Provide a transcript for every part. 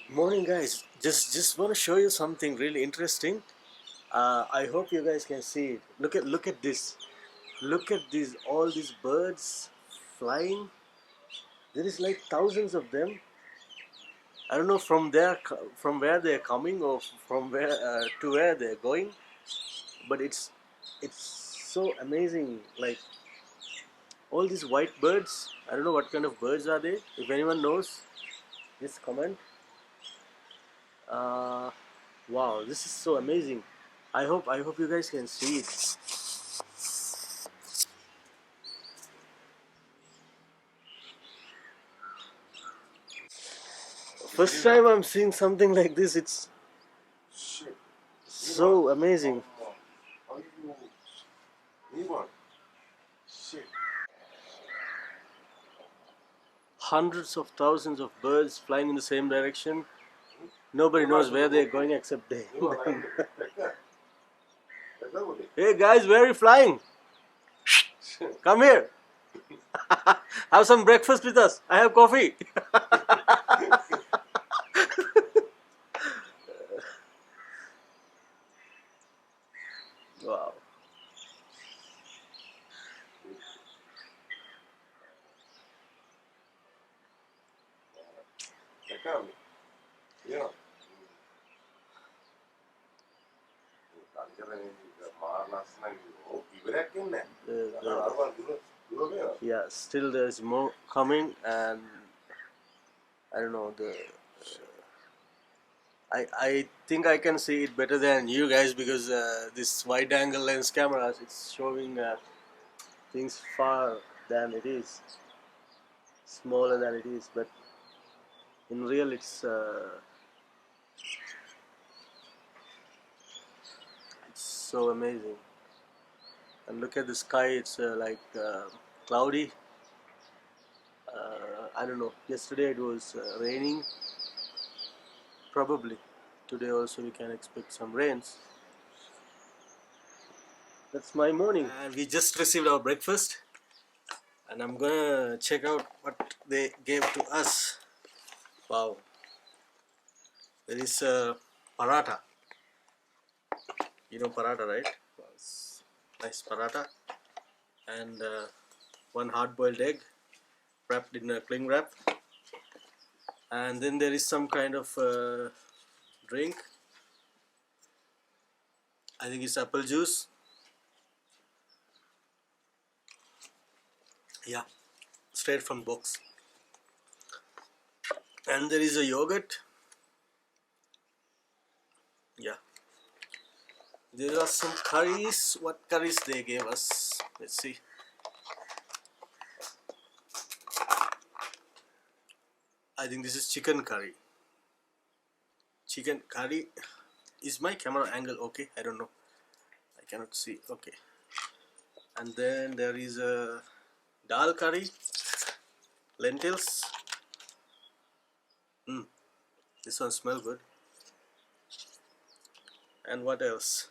Morning, guys. Just want to show you something really interesting. I hope you guys can see it. Look at this. Look at these all these birds flying. There is like thousands of them. I don't know from where they're coming or from where to where they're going, but it's so amazing. Like all these white birds. I don't know what kind of birds are they. If anyone knows, just comment. Uh, wow, this is so amazing. I hope you guys can see it. First time I'm seeing something like this. It's so amazing. Hundreds of thousands of birds flying in the same direction. Nobody knows where they're going except they. Hey guys, where are you flying? Come here. Have some breakfast with us. I have coffee. Wow. Yeah, still there's more coming, and I don't know the. I think I can see it better than you guys because this wide angle lens cameras it's showing things far than it is, smaller than it is, but in real it's so amazing. And look at the sky, it's like cloudy. I don't know, yesterday it was raining, probably today also we can expect some rains. That's my morning, and we just received our breakfast, and I'm gonna check out what they gave to us. Wow, there is a paratha. You know paratha, right? Nice paratha, and one hard-boiled egg wrapped in a cling wrap, and then there is some kind of drink. I think it's apple juice. Yeah, straight from box. And there is a yogurt. Yeah, there are some curries. What curries they gave us? Let's see. I think this is chicken curry. Chicken curry. Is my camera angle okay? I don't know. I cannot see. Okay. And then there is a dal curry, lentils. This one smells good. And what else?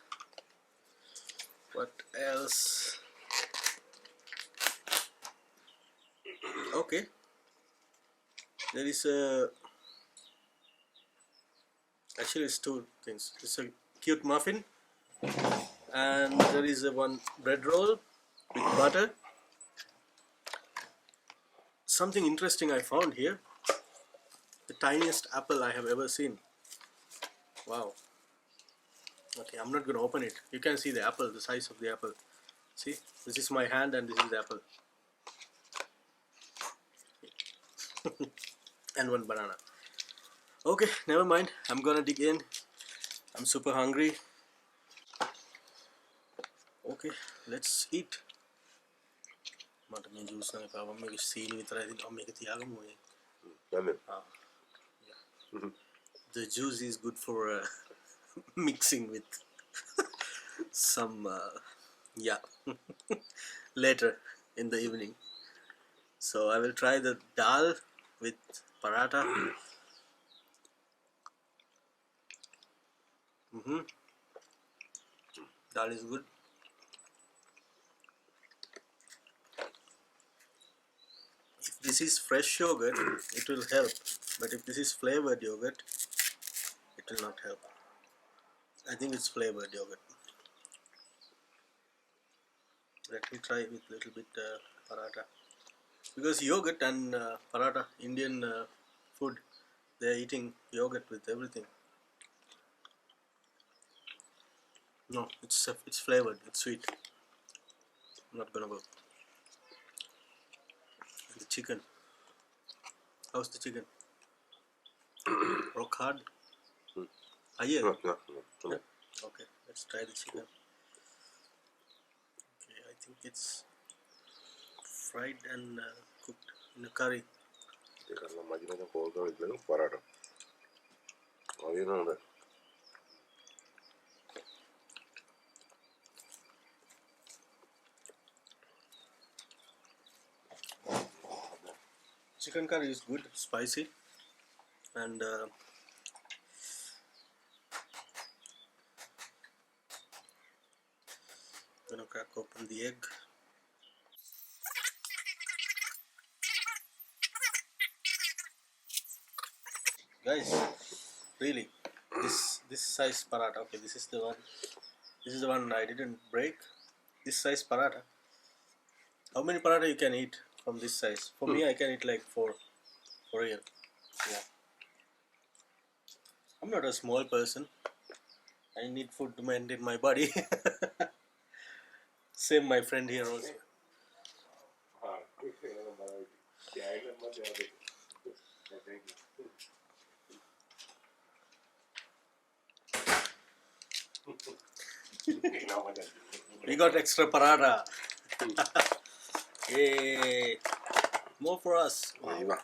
What else? Okay. There is a. Actually, it's two things. It's a cute muffin, and there is a one bread roll with butter. Something interesting I found here. The tiniest apple I have ever seen. Wow. Okay, I'm not going to open it. You can see the apple, the size of the apple. See, this is my hand and this is the apple. And one banana. Okay, never mind. I'm gonna dig in. I'm super hungry. Okay, let's eat. මට මේ juice එක කාවම මේක සීනි විතරයි තියෙන්නේ. මම මේක තියාගමු. The juice is good for mixing with some yeah later in the evening. So I will try the dal with paratha. Dal is good. this is fresh yogurt, it will help. But if this is flavored yogurt, it will not help. I think it's flavored yogurt. Let me try with little bit paratha. Because yogurt and paratha, Indian food, they are eating yogurt with everything. No, it's flavored, it's sweet. Not gonna work. The chicken. How's the chicken? Rock hard? Yeah. No. Yeah. Okay, let's try the chicken. Okay, I think it's fried and cooked in a curry. Karena macam-macam kotor itu paratha. Oh, you know that. Chicken curry is good, spicy, and gonna crack open the egg. Guys, really, this size paratha. Okay, this is the one. This is the one I didn't break. This size paratha. How many paratha you can eat from this size? For me, I can eat like 4 for real. Yeah. I'm not a small person. I need food to maintain my body. Same my friend here also. We got extra paratha. Yay! More for us. Iya.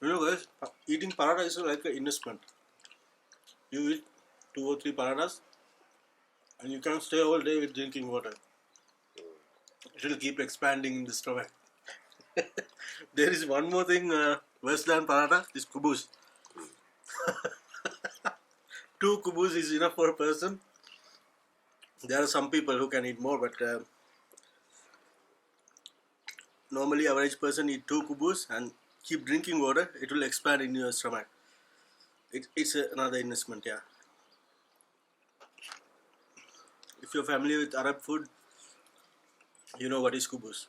You know guys, eating paratha is like an investment. You eat 2 or 3 parathas and you can stay all day with drinking water. It will keep expanding in the stomach. There is one more thing worse than paratha, is kubus. 2 kubus is enough for a person. There are some people who can eat more, but normally average person eat 2 kubus and keep drinking water. It will expand in your stomach. It's another investment, yeah. If you're familiar with Arab food, you know what is kubus.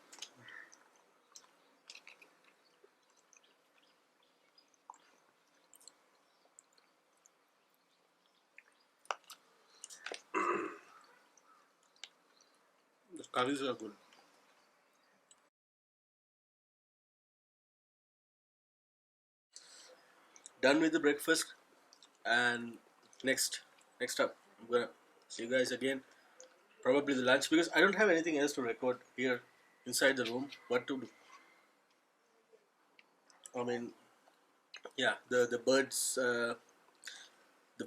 The curries are good. Done with the breakfast, and next up I'm gonna see you guys again, probably the lunch, because I don't have anything else to record here inside the room. What to do? I mean, yeah, the birds, the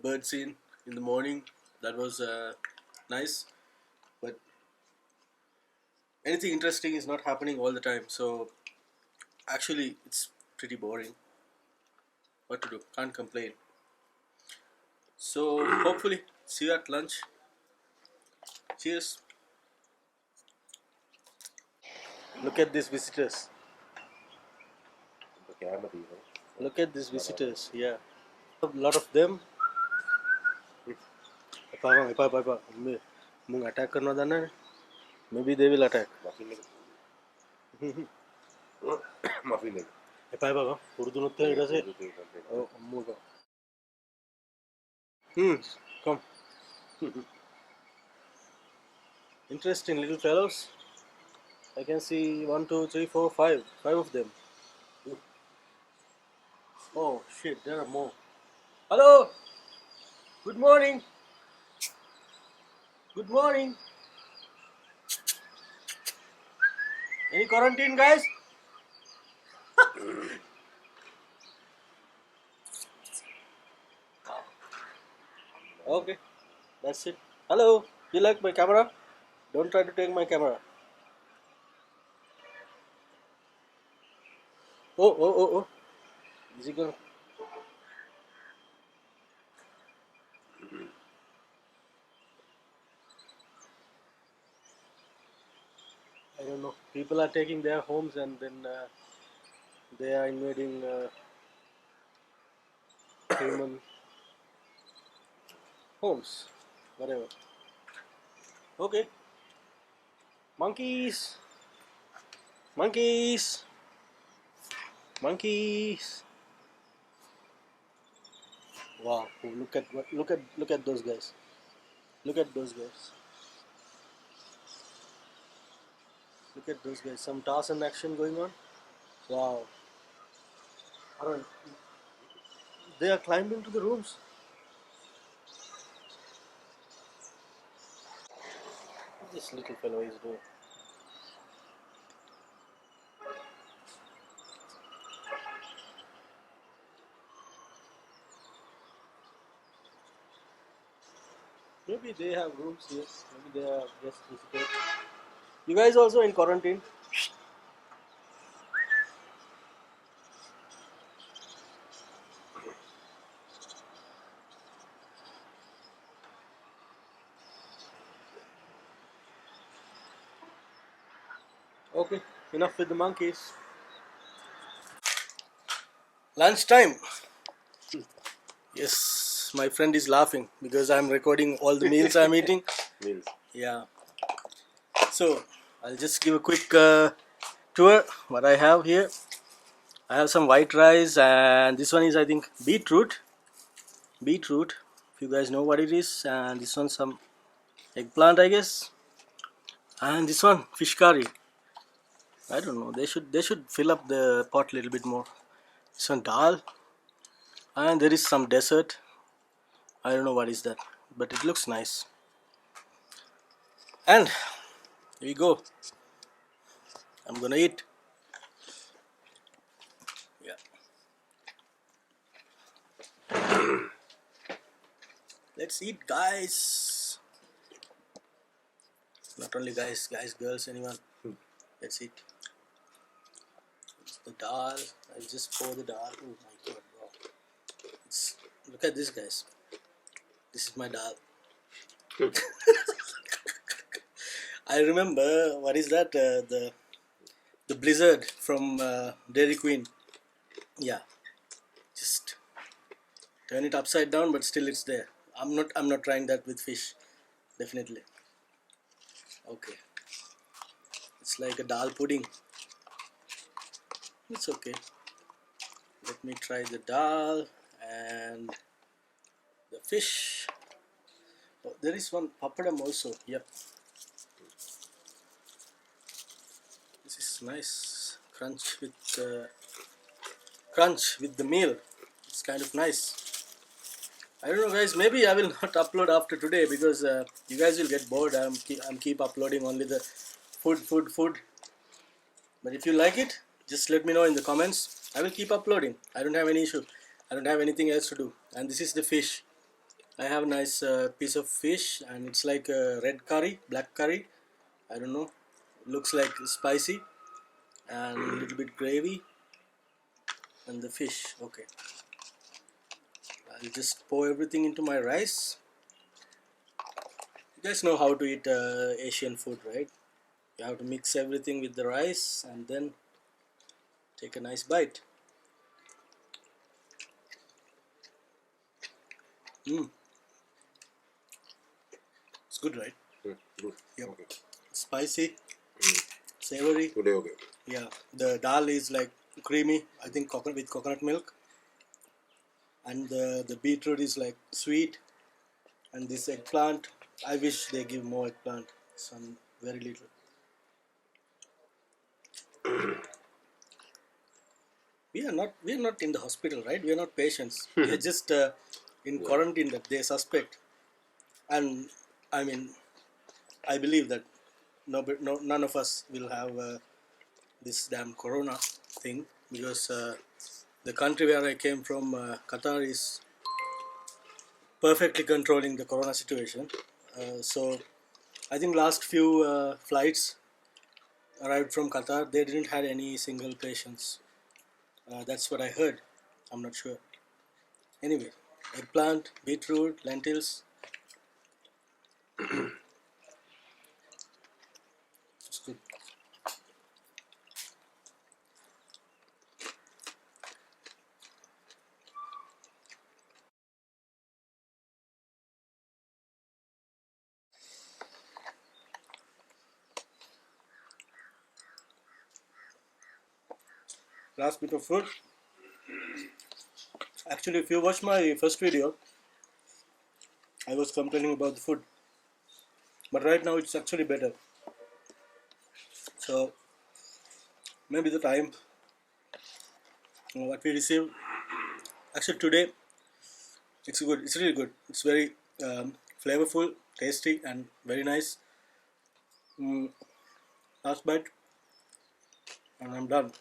bird scene in the morning, that was nice, but anything interesting is not happening all the time, so actually it's pretty boring. What to do? Can't complain. So hopefully see you at lunch. Cheers. Look at these visitors. Look at these visitors. Yeah, a lot of them. Mung attack karna dana. Maybe they will attack. Muffin egg. Urdu notte ita se. Oh, muga. Come. Interesting little fellows. I can see 1, 2, 3, 4, 5. 5 of them. Oh shit, there are more. Hello. Good morning. Good morning. Any quarantine, guys? Okay, that's it. Hello. You like my camera? Don't try to take my camera. Oh. Is he gonna? People are taking their homes and then they are invading human homes. Whatever. Okay. Monkeys. Monkeys. Monkeys. Wow. Look at those guys. Look at those guys. Look at those guys. Some Tarzan action going on. Wow. Alright. They are climbing to the rooms. What this little fellow is doing. Maybe they have rooms here. Maybe they are just visitors. You guys also in quarantine? Okay, enough with the monkeys. Lunchtime. Yes, my friend is laughing because I'm recording all the meals I'm eating. Meals. Yeah. So I'll just give a quick tour what I have here. I have some white rice and this one is I think beetroot. Beetroot. If you guys know what it is, and this one some eggplant I guess. And this one fish curry. I don't know. They should fill up the pot a little bit more. Some dal, and there is some dessert. I don't know what is that, but it looks nice. And here we go. I'm gonna eat. Yeah. Let's eat, guys. Not only guys, girls, anyone. Let's eat. It's the dal. I just pour the dal. Oh my god, bro. Look at this, guys. This is my dal. I remember what is that? The blizzard from Dairy Queen. Yeah, just turn it upside down, but still it's there. I'm not trying that with fish. Definitely. Okay. It's like a dal pudding. It's okay. Let me try the dal and the fish. Oh, there is one papadam also. Yep. This is nice. Crunch with the meal. It's kind of nice. I don't know, guys. Maybe I will not upload after today because you guys will get bored. I'm keep uploading only the food. But if you like it, just let me know in the comments. I will keep uploading. I don't have any issue. I don't have anything else to do. And this is the fish. I have a nice piece of fish, and it's like a red curry, black curry. I don't know. Looks like spicy and a little bit gravy. And the fish. Okay. I'll just pour everything into my rice. You guys know how to eat Asian food, right? You have to mix everything with the rice and then take a nice bite. It's good, right? Good. Yep. Okay. Spicy, savory. Today, okay. Yeah, the dal is like creamy. I think with coconut milk, and the beetroot is like sweet, and this eggplant. I wish they give more eggplant. Some very little. We are not in the hospital, right? We are not patients. We are just in quarantine that they suspect, and I mean, I believe that none of us will have this damn corona thing because the country where I came from, Qatar, is perfectly controlling the corona situation. So I think last few flights arrived from Qatar, they didn't have any single patients. That's what I heard. I'm not sure. Anyway, eggplant, beetroot, lentils. It's good. last bit of food. Actually, if you watch my first video, I was complaining about the food, but right now it's actually better. So maybe the time what we receive. Actually, today it's good. It's really good. It's very flavorful, tasty, and very nice. Last bite, and I'm done.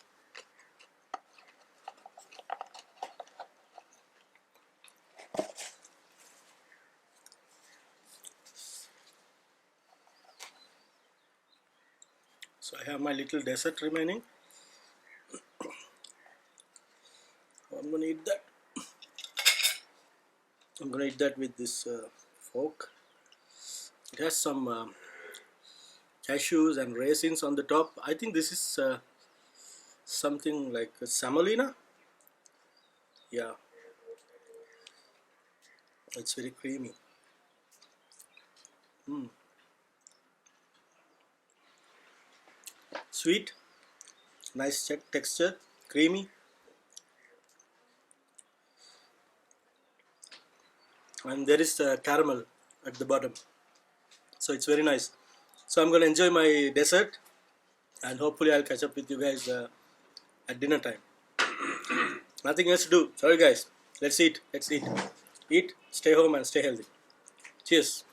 So I have my little dessert remaining. I'm gonna eat that. I'm gonna eat that with this fork. It has some cashews and raisins on the top. I think this is something like a semolina. Yeah, it's very creamy. Sweet, nice texture, creamy, and there is caramel at the bottom. So it's very nice. So I'm gonna enjoy my dessert, and hopefully I'll catch up with you guys at dinner time. Nothing else to do. Sorry guys. Let's eat. Let's eat. Eat, stay home and stay healthy. Cheers.